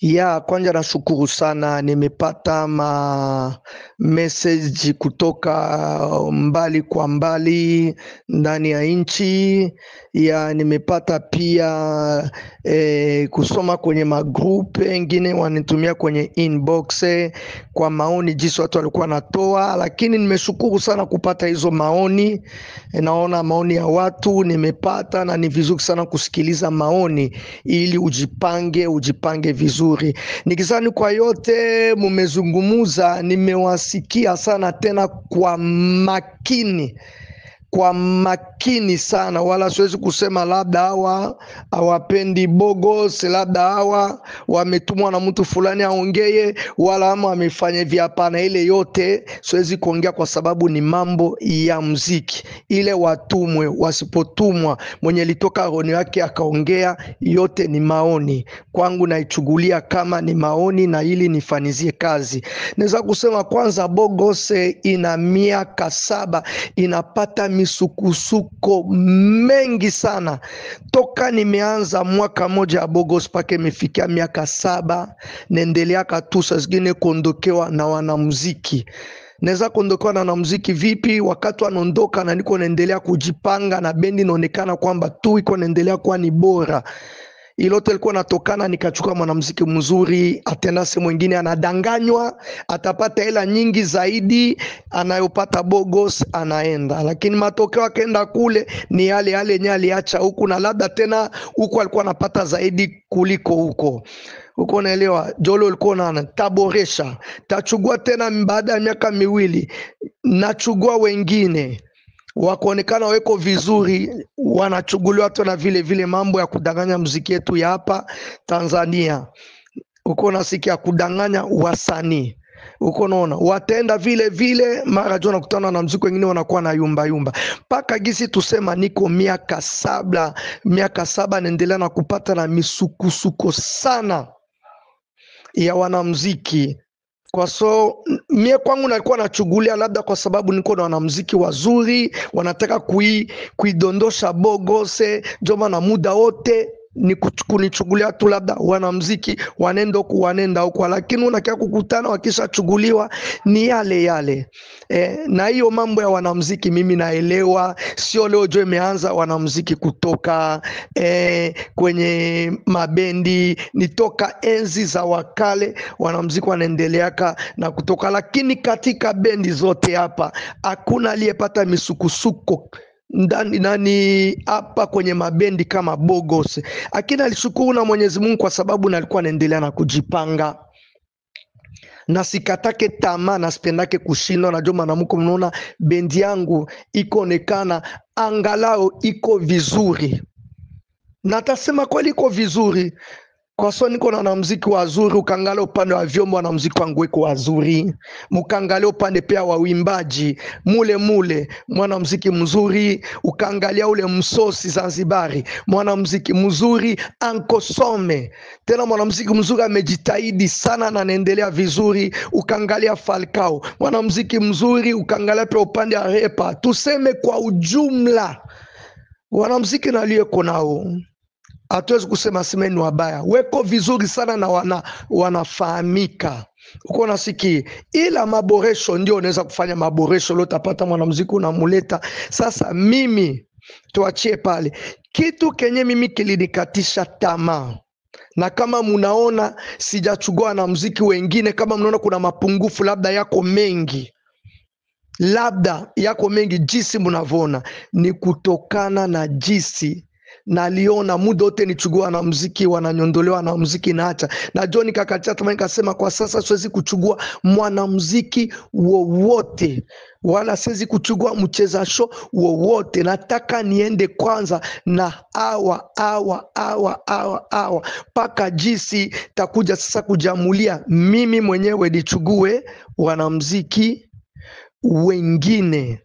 Ya kwanza nashukuru sana, nimepata message kutoka mbali kwa mbali ndani ya nchi. Ya nimepata pia kusoma kwenye magroup, wengine wanitumia kwenye inbox kwa maoni jinsi watu walikuwa natoa, lakini nimeshukuru sana kupata hizo maoni. Naona maoni ya watu nimepata, na ni vizuri sana kusikiliza maoni ili ujipange vizuri. Nikizani kwa yote mumezungumuza, nimewasikia sana tena kwa makini sana, wala siwezi kusema labda hawa hawapendi Bogos, labda hawa wametumwa na mtu fulani aongee, wala ama wamefanya hivi. Hapana, ile yote siwezi kuongea kwa sababu ni mambo ya muziki. Ile watumwe wasipotumwa, mwenye litoka roni yake akaongea, yote ni maoni. Kwangu naichugulia kama ni maoni, na ili nifanizie kazi. Naweza kusema kwanza, Bogos ina miaka 7 inapata misukusuko mengi sana. Toka nimeanza mwaka moja ya Bogos pake imefikia miaka 7, naendelea katusa zingine kuondokewa na wanamuziki. Naweza kuondokewa na wanamuziki vipi? Wakati wanaondoka na niko naendelea kujipanga na bendi inaonekana kwamba tu iko naendelea kuwa ni bora. Ilote ilikuwa natokana nikachukua mwanamuziki mzuri, atenda sehemu mwingine anadanganywa, atapata hela nyingi zaidi anayopata Bogos, anaenda. Lakini matokeo akaenda kule ni yale yale yenye aliacha huku, na labda tena huku alikuwa anapata zaidi kuliko huko. Uko naelewa? Jolo ulikuwa na taboresha, tachugua tena baada ya miaka 2, nachugua wengine wakuonekana weko vizuri, wanachuguliwa tena vile vile. Mambo ya kudanganya muziki yetu ya hapa Tanzania, uko nasikia kudanganya wasanii, uko naona watenda vile vile, mara jona kutana na muziki wengine wanakuwa na yumba paka gisi. Tusema niko miaka 7 naendelea na kupata na misukusuko sana ya wanamuziki. Kwa so mie kwangu nalikuwa nachugulia labda kwa sababu niko na wanamuziki wazuri wanataka kuidondosha Bogos, njoma na muda wote ni kunichugulia tu labda wanamuziki wanenda huko, lakini unakia kukutana wakisha chuguliwa ni yale yale. Na hiyo mambo ya wanamuziki mimi naelewa, sio leo jo imeanza wanamuziki kutoka kwenye mabendi, nitoka enzi za wakale wanamuziki wanaendeleaka na kutoka, lakini katika bendi zote hapa hakuna aliyepata misukusuko ndani hapa kwenye mabendi kama Bogos. Lakini alishukuru na Mwenyezi Mungu kwa sababu nalikuwa naendelea na kujipanga na sikatake tamaa na sipendake kushindwa. Na joma na mko mnaona bendi yangu iko onekana angalau iko vizuri, na tasema kweli iko vizuri kwa sababu niko na wanamuziki wazuri. Ukaangalia upande wa vyombo wanamuziki wangu weko wazuri, mkaangalia upande pia wa uimbaji mule mwanamuziki mzuri, ukaangalia ule Msosi Zanzibari mwanamuziki mzuri, Ankosome tena mwanamuziki mzuri amejitahidi sana na anaendelea vizuri. Ukaangalia Falcao mwanamuziki mzuri, ukaangalia pia upande wa repa. Tuseme kwa ujumla wanamuziki naliyeko nao hatuwezi kusema semeni wabaya, weko vizuri sana na wanafahamika. Uko nasikia, ila maboresho ndio unaweza kufanya maboresho. Leo utapata mwanamuziki unamuleta. Sasa mimi tuachie pale kitu kenye mimi kilinikatisha tamaa, na kama munaona sijachugua na muziki wengine, kama mnaona kuna mapungufu labda yako mengi jinsi mnavona, ni kutokana na jinsi naliona muda wote nichugua na muziki wananyondolewa na muziki naacha. Na John kakatia tamani kasema kwa sasa siwezi kuchugua mwanamuziki wowote, wala siwezi kuchugua mcheza show wowote. Nataka niende kwanza na awa paka jinsi takuja sasa kujamulia mimi mwenyewe nichugue wanamuziki wengine.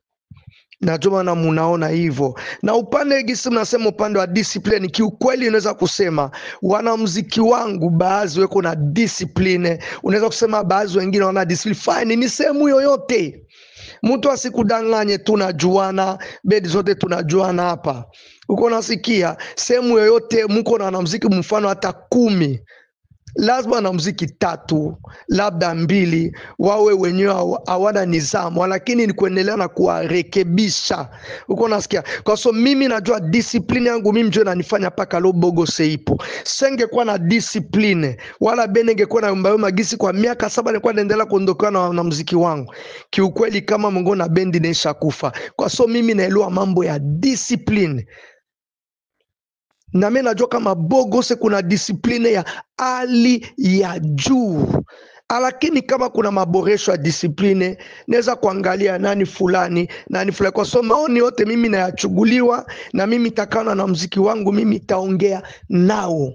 Na joma na munaona hivyo. Na upande gisi mnasema upande wa discipline, kiukweli unaweza kusema wanamuziki wangu baadhi weko na discipline. Unaweza kusema baadhi wengine wana discipline. Fine, ni sehemu yoyote. Mtu asikudanganye, tunajuana, bedi zote tunajuana hapa. Uko nasikia, sehemu yoyote mko na wanamuziki mfano hata 10, lazima na muziki 3 labda 2 wawe wenyewe hawana nizamu, lakini ni kuendelea na kuwarekebisha. Uko nasikia? Kwa sababu mimi najua discipline yangu mimi ndio inanifanya paka leo Bogose ipo. Singekuwa na discipline wala benengekuwa na yumba gisi kwa miaka 7 nilikuwa naendelea kuondokana na muziki wangu. Kiukweli kama Mungu na bendi nesha kufa. Kwa sababu mimi naelewa mambo ya discipline. Na mimi najua kama Bogose kuna discipline ya hali ya juu. Lakini kama kuna maboresho ya discipline, naweza kuangalia nani fulani. Kwa so maoni yote mimi nayachuguliwa, na mimi takana na muziki wangu mimi taongea nao.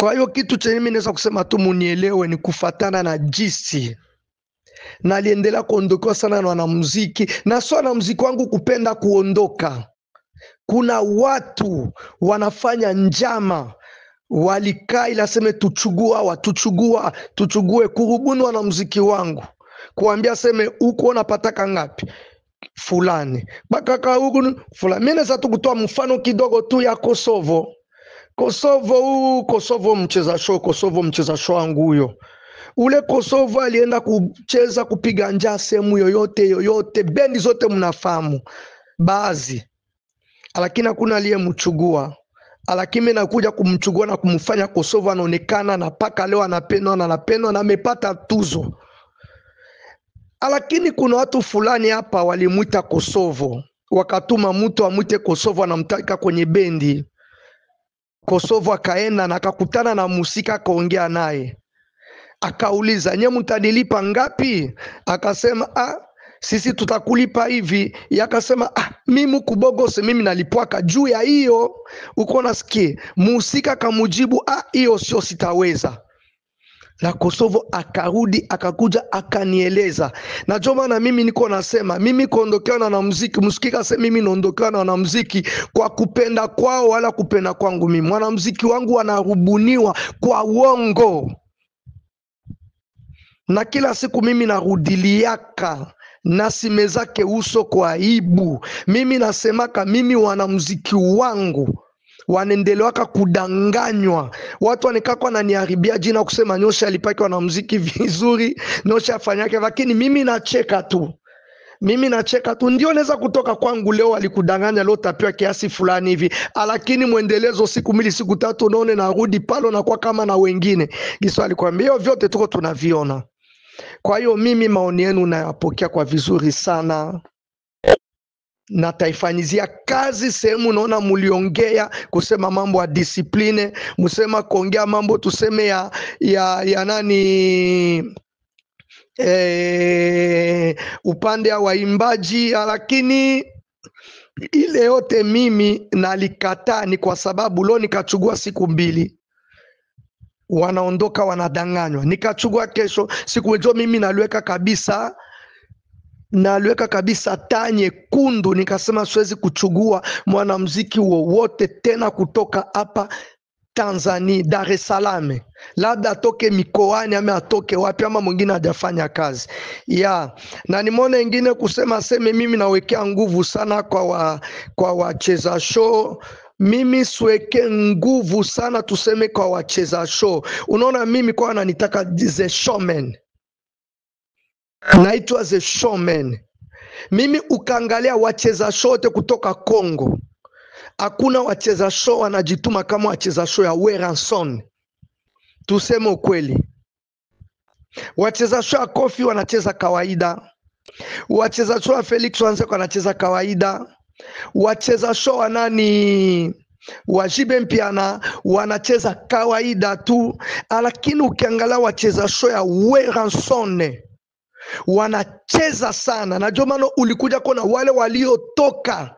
Kwa hiyo kitu chenye mimi naweza kusema tu munielewe ni kufatana na jinsi na aliendelea kuondoka sana na wanamuziki, na sio na muziki wangu kupenda kuondoka. Kuna watu wanafanya njama, walikaa ila seme tuchugue kurubuni na muziki wangu, kuambia seme uko unapataka ngapi fulani bakaka huku fulani. Mimi naweza tu kutoa mfano kidogo tu ya Kosovo. Kosovo mcheza show wangu huyo. Ule Kosovo alienda kucheza kupiga njaa sehemu yoyote, bendi zote mnafahamu baadhi, lakini hakuna aliyemchugua. Lakini nakuja kumchugua na kumfanya Kosovo anaonekana na paka leo anapendwa na amepata tuzo. Lakini kuna watu fulani hapa walimuita Kosovo, wakatuma mtu amwite Kosovo anamtaka kwenye bendi. Kosovo akaenda na akakutana na musika, akaongea naye, akauliza nye mtanilipa ngapi? Akasema sisi tutakulipa hivi. Yakasema mimi kubogose mimi nalipwaka juu ya hiyo. Uko nasikia? Musika kamujibu hiyo sio sitaweza. La Kosovo akarudi akakuja akanieleza. Na joma na mimi niko nasema mimi kuondokana na muziki, musikika sema mimi naondokana na muziki kwa kupenda kwao wala kupenda kwangu mimi. Mwanamuziki wangu anarubuniwa kwa uongo. Na kila siku mimi narudiliaka na sime zake uso kwa aibu. Mimi nasemaka mimi wanamuziki wangu wanendelewaka kudanganywa. Watu wanikakwa na niharibia jina kusema Nyosha alipaki wanamuziki vizuri, Nyosha afanyake, lakini mimi nacheka tu. Ndio naweza kutoka kwangu leo alikudanganya leo tapiwa kiasi fulani hivi, lakini muendelezo siku 2 siku 3 unaone narudi palo na kwa kama na wengine. Giso alikwambia vyote tuko tunaviona. Kwa hiyo mimi maoni yenu nayapokea kwa vizuri sana, na taifanyizia kazi sehemu naona muliongea kusema mambo ya discipline, musema kuongea mambo tuseme ya nani upande ya waimbaji, lakini ile yote mimi nalikataa. Ni kwa sababu leo nikachugua siku 2 wanaondoka wanadanganywa, nikachugua kesho siku moja mimi naliweka kabisa taa nyekundu, nikasema siwezi kuchugua mwanamuziki wowote tena kutoka hapa Tanzania, Dar es Salaam, labda atoke mikoani ama atoke wapi ama mwingine hajafanya kazi na nimeona wengine kusema seme mimi nawekea nguvu sana kwa wacheza show. Mimi siweke nguvu sana tuseme kwa wacheza show. Unaona mimi kwa ananitaka the showman, naitwa the showman. Mimi ukaangalia wacheza show wote kutoka Kongo, hakuna wacheza show wanajituma kama wacheza show ya Weranson. Tuseme ukweli, wacheza show ya Kofi wanacheza kawaida, wacheza show ya Felix wanacheza kawaida, wacheza show wa nani Wajibe Mpiana wanacheza kawaida tu. Lakini ukiangalia wacheza show ya Weranson wanacheza sana, na ndio maana ulikuja kuona wale waliotoka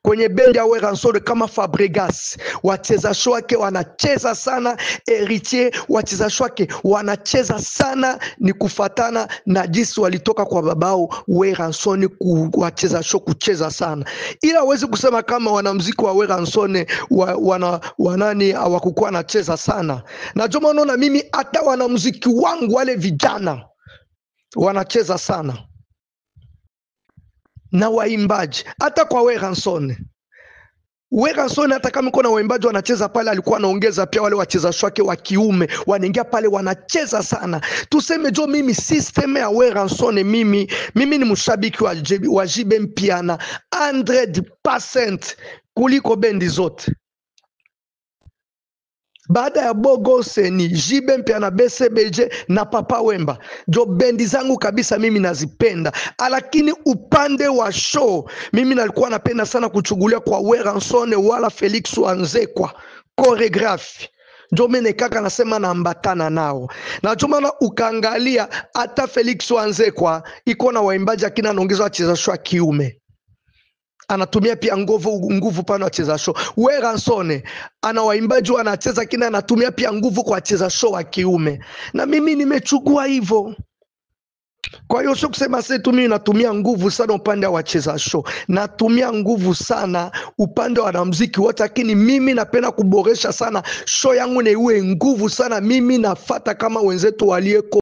kwenye bendi ya Weranson kama Fabregas, wacheza show wake wanacheza sana. Héritier, wacheza show wake wanacheza sana. Ni kufatana na jinsi walitoka kwa babao Weranson wacheza show kucheza sana. Ila huwezi kusema kama wanamuziki wa Weranson wanani hawakuwa nacheza sana. Na ndio maana unaona mimi hata wanamuziki wangu wale vijana wanacheza sana, na waimbaji hata kwa Weranson Werason hata kama kuna waimbaji wanacheza pale, alikuwa anaongeza pia wale wachezaji wake wa kiume wanaingia pale wanacheza sana. Tuseme jo, mimi system ya Werason, mimi ni mshabiki wa JB Mpiana 100% kuliko bendi zote. Baada ya Bogose ni JB Mpiana, BCBG na Papa Wemba, jo bendi zangu kabisa mimi nazipenda. Lakini upande wa show mimi nalikuwa napenda sana kuchugulia kwa Werason wala Felix Wanzekwa choreography, jo mene kaka nasema naambatana nao. Na chomana ukaangalia hata Felix Wanzekwa iko na waimbaji akina anaongeza wachezaji wa kiume, anatumia pia nguvu pana wacheza show. Werason ana waimbaji wanacheza kina anatumia pia nguvu kwa wacheza show wa kiume, na mimi nimechukua hivyo. Kwa hiyo sio kusema sasa tu mimi natumia nguvu sana upande wa wacheza show, natumia nguvu sana upande wa wanamuziki wote, lakini mimi napenda kuboresha sana show yangu na iwe nguvu sana. Mimi nafata kama wenzetu walieko